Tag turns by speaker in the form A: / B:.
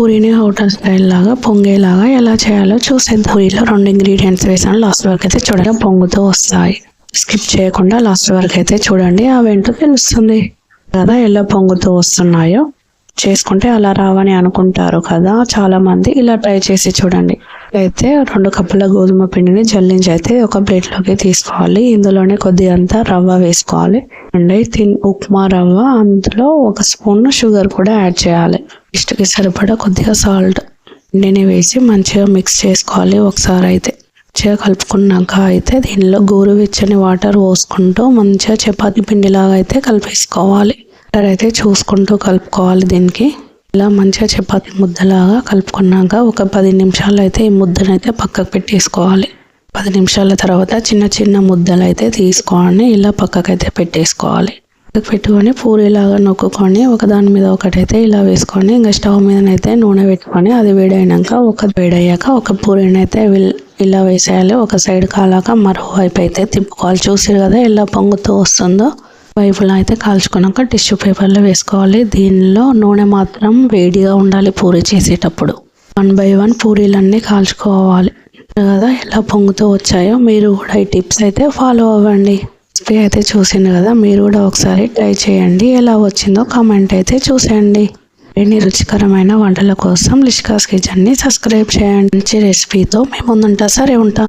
A: పూరీని hotel style లాగా పొంగేలాగా ఎలా చేయాలో చూసేద్దాం. పూరీలో 2 ఇంగ్రీడియంట్స్ వేసాను. లాస్ట్ వరకు అయితే చూడండి, పొంగుతూ వస్తాయి. స్కిప్ చేయకుండా లాస్ట్ వరకు అయితే చూడండి, అవేంటో తెలుస్తుంది కదా ఎలా పొంగుతూ వస్తున్నాయో. చేసుకుంటే అలా రావని అనుకుంటారు కదా చాలా మంది, ఇలా ట్రై చేసి చూడండి. అయితే 2 కప్పుల గోధుమ పిండిని జల్లించి అయితే ఒక ప్లేట్లోకి తీసుకోవాలి. ఇందులోనే కొద్దిగంత రవ్వ వేసుకోవాలి అండి, ఉప్మా రవ్వ. అందులో 1 స్పూన్ షుగర్ కూడా యాడ్ చేయాలి. టేస్ట్కి సరిపడా కొద్దిగా సాల్ట్ పిండిని వేసి మంచిగా మిక్స్ చేసుకోవాలి. ఒకసారి అయితే మంచిగా కలుపుకున్నాక అయితే దీనిలో గోరువెచ్చని వాటర్ పోసుకుంటూ మంచిగా చపాతీ పిండిలాగా అయితే కలిపేసుకోవాలి. అయితే చూసుకుంటూ కలుపుకోవాలి. దీనికి ఇలా మంచిగా చపాతీ ముద్దలాగా కలుపుకున్నాక ఒక 10 నిమిషాలు అయితే ఈ ముద్దనైతే పక్కకు పెట్టేసుకోవాలి. 10 నిమిషాల తర్వాత చిన్న చిన్న ముద్దలు అయితే తీసుకొని ఇలా పక్కకైతే పెట్టేసుకోవాలి. పెట్టుకొని పూరీలాగా నొక్కుకొని ఒకదాని మీద ఒకటైతే ఇలా వేసుకొని ఇంకా స్టవ్ మీదనైతే నూనె పెట్టుకొని అది వేడయ్యాక ఒక పూరీని అయితే ఇలా వేసేయాలి. ఒక సైడ్ కాలాక మరో వైపు అయితే తిప్పుకోవాలి. చూసారు కదా ఎలా పొంగుతూ వస్తుందో. వైపులా అయితే కాల్చుకున్నాక టిష్యూ పేపర్లో వేసుకోవాలి. దీనిలో నూనె మాత్రం వేడిగా ఉండాలి. పూరీ చేసేటప్పుడు 1 by 1 పూరీలన్నీ కాల్చుకోవాలి కదా. ఎలా పొంగుతూ వచ్చాయో మీరు కూడా ఈ టిప్స్ అయితే ఫాలో అవ్వండి. రెసిపీ అయితే చూసింది కదా, మీరు కూడా ఒకసారి ట్రై చేయండి. ఎలా వచ్చిందో కామెంట్ అయితే చూసేయండి. మరిన్ని రుచికరమైన వంటల కోసం లిషికాస్ కిచెన్ని సబ్స్క్రైబ్ చేయండి. మంచి రెసిపీతో మేము ముందుంటా. సరే ఉంటా.